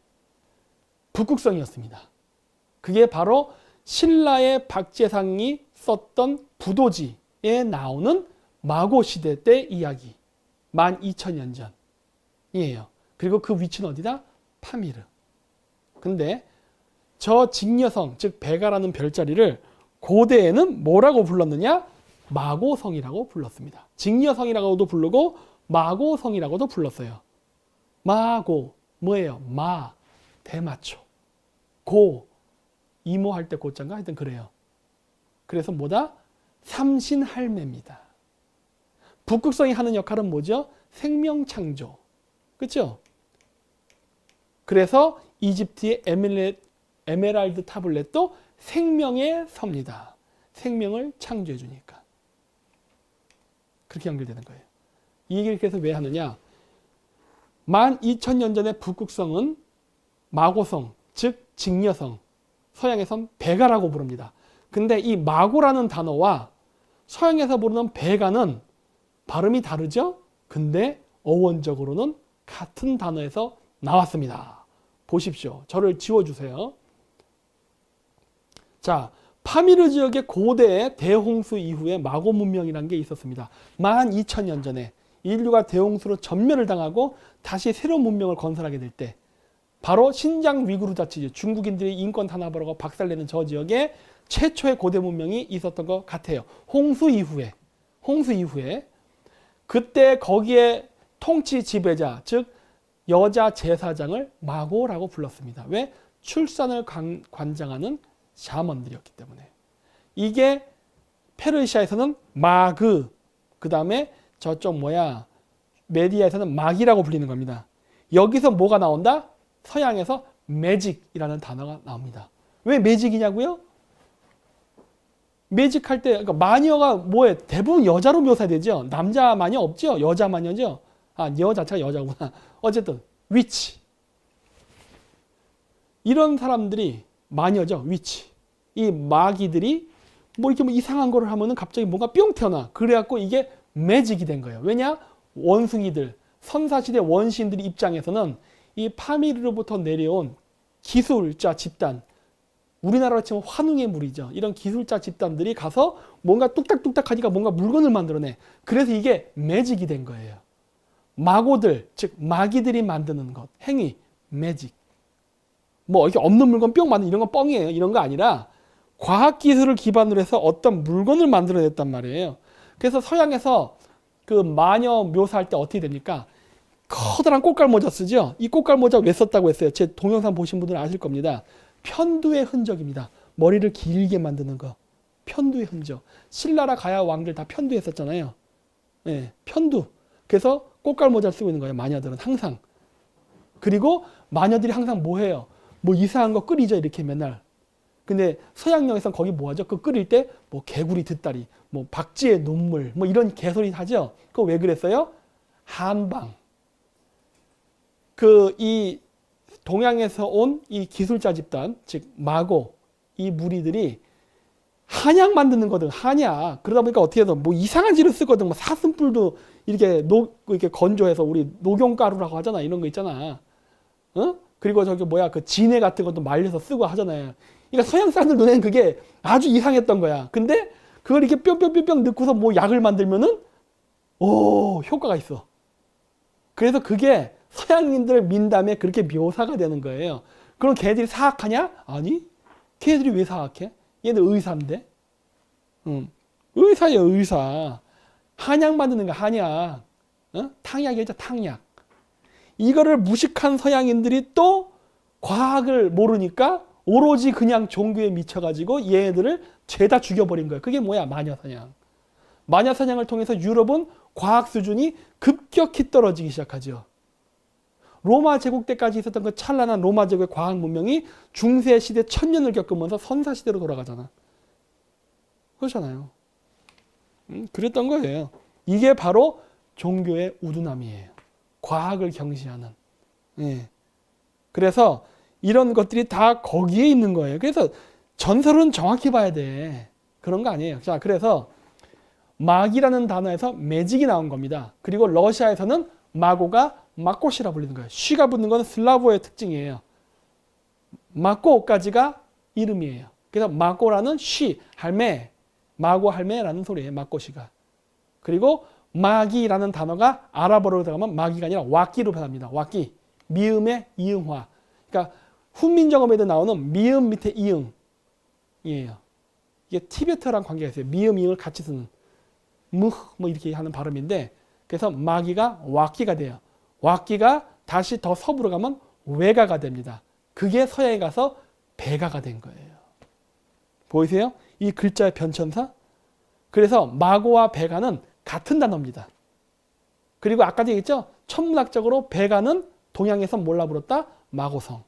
북극성이었습니다. 그게 바로 신라의 박재상이 썼던 부도지에 나오는 마고 시대 때 이야기. 12,000년 전이에요. 그리고 그 위치는 어디다? 파미르. 근데 저 직녀성, 즉 베가라는 별자리를 고대에는 뭐라고 불렀느냐? 마고성이라고 불렀습니다. 직녀성이라고도 부르고 마고성이라고도 불렀어요. 마고 뭐예요? 마 대마초. 고 이모할 때 고짠가 하여튼 그래요. 그래서 뭐다? 삼신할매입니다. 북극성이 하는 역할은 뭐죠? 생명창조. 그렇죠? 그래서 이집트의 에메랄드 타블렛도 생명의 섭니다. 생명을 창조해 주니까. 그렇게 연결되는 거예요. 이 얘기를 그래서 왜 하느냐? 12,000년 전의 북극성은 마고성, 즉 직녀성, 서양에선 베가라고 부릅니다. 근데 이 마고라는 단어와 서양에서 부르는 베가는 발음이 다르죠? 근데 어원적으로는 같은 단어에서 나왔습니다. 보십시오. 저를 지워주세요. 자, 파미르 지역의 고대의 대홍수 이후에 마고 문명이라는 게 있었습니다. 12,000년 전에 인류가 대홍수로 전멸을 당하고 다시 새로운 문명을 건설하게 될 때 바로 신장 위구르 자치지 중국인들이 인권 탄압하고 박살내는 저 지역에 최초의 고대 문명이 있었던 것 같아요. 홍수 이후에 그때 거기에 통치 지배자 즉 여자 제사장을 마고라고 불렀습니다. 왜? 출산을 관장하는 샤먼들이었기 때문에. 이게 페르시아에서는 마그, 그 다음에 저쪽 메디아에서는 마기라고 불리는 겁니다. 여기서 뭐가 나온다? 서양에서 매직이라는 단어가 나옵니다. 왜 매직이냐고요? 매직할 때 그러니까 마녀가 뭐에 대부분 여자로 묘사되죠. 남자 마녀 없죠. 여자 마녀죠. 여 자체가 여자구나. 어쨌든 위치. 이런 사람들이 마녀죠. 위치. 이 마귀들이 이렇게 이상한 거를 하면은 갑자기 뭔가 뿅 튀어나. 그래갖고 이게 매직이 된 거예요. 왜냐? 원숭이들, 선사시대 원시인들 입장에서는 이 파미르로부터 내려온 기술자 집단, 우리나라로 치면 환웅의 물이죠. 이런 기술자 집단들이 가서 뭔가 뚝딱뚝딱 하니까 뭔가 물건을 만들어내. 그래서 이게 매직이 된 거예요. 마고들, 즉 마귀들이 만드는 것, 행위, 매직. 이렇게 없는 물건 뿅 만드는 이런 건 뻥이에요. 이런 거 아니라 과학기술을 기반으로 해서 어떤 물건을 만들어냈단 말이에요. 그래서 서양에서 그 마녀 묘사할 때 어떻게 됩니까? 커다란 꽃갈모자 쓰죠? 이 꽃갈모자 왜 썼다고 했어요? 제 동영상 보신 분들은 아실 겁니다. 편두의 흔적입니다. 머리를 길게 만드는 거. 편두의 흔적. 신라라 가야 왕들 다 편두했었잖아요. 네, 편두. 그래서 꽃갈모자를 쓰고 있는 거예요. 마녀들은 항상. 그리고 마녀들이 항상 뭐 해요? 이상한 거 끓이죠. 이렇게 맨날. 근데 서양령에서는 거기 뭐 하죠? 그 끓일 때 개구리 뒷다리, 박쥐의 눈물, 이런 개소리 하죠? 그거 왜 그랬어요? 한방. 이 동양에서 온 이 기술자 집단, 즉 마고, 이 무리들이 한약 만드는 거든, 한약. 그러다 보니까 어떻게 해서 이상한 재료 쓰거든. 사슴뿔도 이렇게 이렇게 건조해서 우리 녹용가루라고 하잖아. 이런 거 있잖아. 어? 그리고 그 진해 같은 것도 말려서 쓰고 하잖아요. 그러니까 서양 사람들 눈에는 그게 아주 이상했던 거야. 근데 그걸 이렇게 뿅뿅뿅뿅 넣고서 약을 만들면은 효과가 있어. 그래서 그게 서양인들 민담에 그렇게 묘사가 되는 거예요. 그럼 걔들이 사악하냐? 아니. 걔들이 왜 사악해? 얘들 의사인데. 의사예요, 의사. 한약 만드는 거 한약. 탕약이죠, 탕약. 이거를 무식한 서양인들이 또 과학을 모르니까 오로지 그냥 종교에 미쳐가지고 얘네들을 죄다 죽여버린 거예요. 그게 뭐야? 마녀사냥. 마녀사냥을 통해서 유럽은 과학 수준이 급격히 떨어지기 시작하죠. 로마 제국 때까지 있었던 그 찬란한 로마 제국의 과학 문명이 중세 시대 1000년을 겪으면서 선사 시대로 돌아가잖아. 그렇잖아요. 그랬던 거예요. 이게 바로 종교의 우둔함이에요. 과학을 경시하는. 예. 그래서 이런 것들이 다 거기에 있는 거예요. 그래서 전설은 정확히 봐야 돼. 그런 거 아니에요. 자, 그래서 마기라는 단어에서 매직이 나온 겁니다. 그리고 러시아에서는 마고가 마꽃이라 불리는 거예요. 쉬가 붙는 건 슬라브어의 특징이에요. 마꽃까지가 이름이에요. 그래서 마고라는 쉬, 할매, 마고 할매라는 소리예요. 마고시가. 그리고 마기라는 단어가 아랍어로 들어가면 마기가 아니라 와끼로 변합니다. 와끼. 미음의 이응화. 그러니까 훈민정음에도 나오는 미음 밑에 이응이에요. 이게 티베트랑 관계가 있어요. 미음, 이응을 같이 쓰는 뭐 이렇게 하는 발음인데 그래서 마기가 와끼가 돼요. 와끼가 다시 더 서부로 가면 외가가 됩니다. 그게 서양에 가서 배가가 된 거예요. 보이세요? 이 글자의 변천사? 그래서 마고와 배가는 같은 단어입니다. 그리고 아까도 얘기했죠? 천문학적으로 배가는 동양에서 뭘라 불렀다? 마고성.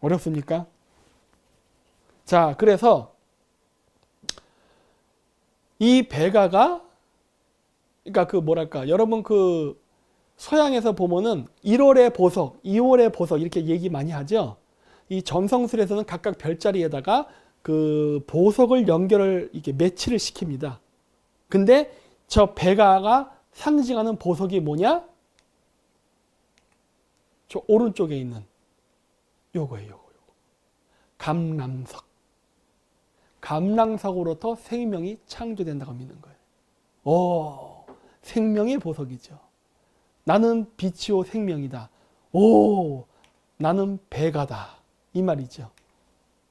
어렵습니까? 자, 그래서 이 배가가 그러니까 그 뭐랄까 여러분 그 서양에서 보면은 1월의 보석, 2월의 보석 이렇게 얘기 많이 하죠. 이 점성술에서는 각각 별자리에다가 그 보석을 연결을 이렇게 매치를 시킵니다. 근데 저 배가가 상징하는 보석이 뭐냐? 저 오른쪽에 있는 요거예요. 요거. 감람석. 감람석으로부터 생명이 창조된다고 믿는 거예요. 오, 생명의 보석이죠. 나는 빛이요 생명이다. 오, 나는 배가다. 이 말이죠.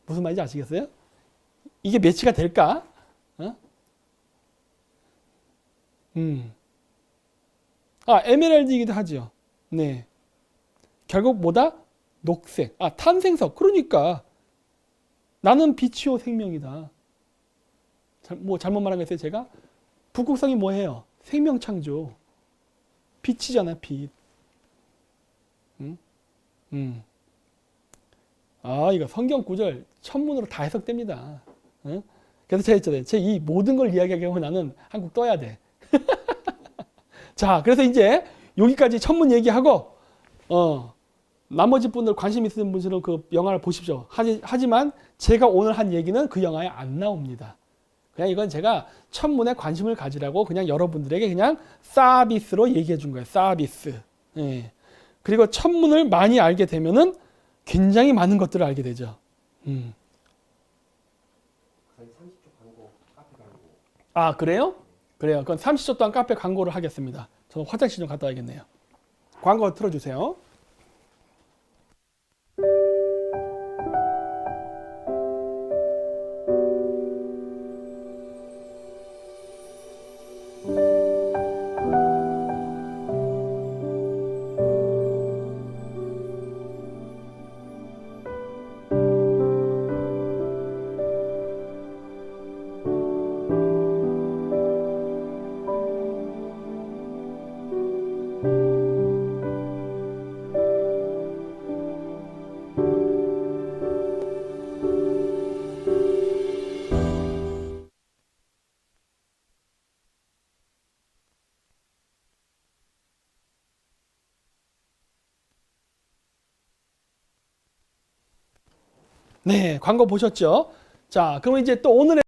무슨 말인지 아시겠어요? 이게 매치가 될까? 어? 에메랄드이기도 하죠. 네. 결국 뭐다? 녹색. 탄생석. 그러니까 나는 빛이요 생명이다. 잘못 말한 거 있어요, 제가? 북극성이 뭐예요? 생명 창조. 빛이잖아, 빛. 이거 성경 구절 천문으로 다 해석됩니다. 그래서 제가 했잖아요. 제 이 모든 걸 이야기하게 하면 나는 한국 떠야 돼. 자, 그래서 이제 여기까지 천문 얘기하고, 나머지 분들 관심 있으신 분들은 그 영화를 보십시오. 하지만 제가 오늘 한 얘기는 그 영화에 안 나옵니다. 그냥 이건 제가 천문에 관심을 가지라고 그냥 여러분들에게 그냥 서비스로 얘기해 준 거예요. 서비스. 예. 그리고 천문을 많이 알게 되면은 굉장히 많은 것들을 알게 되죠. 30초 광고, 카페 광고. 그래요? 그래요. 그럼 30초 동안 카페 광고를 하겠습니다. 저는 화장실 좀 갔다 와야겠네요. 광고 틀어주세요. 네, 광고 보셨죠? 자, 그럼 이제 또 오늘의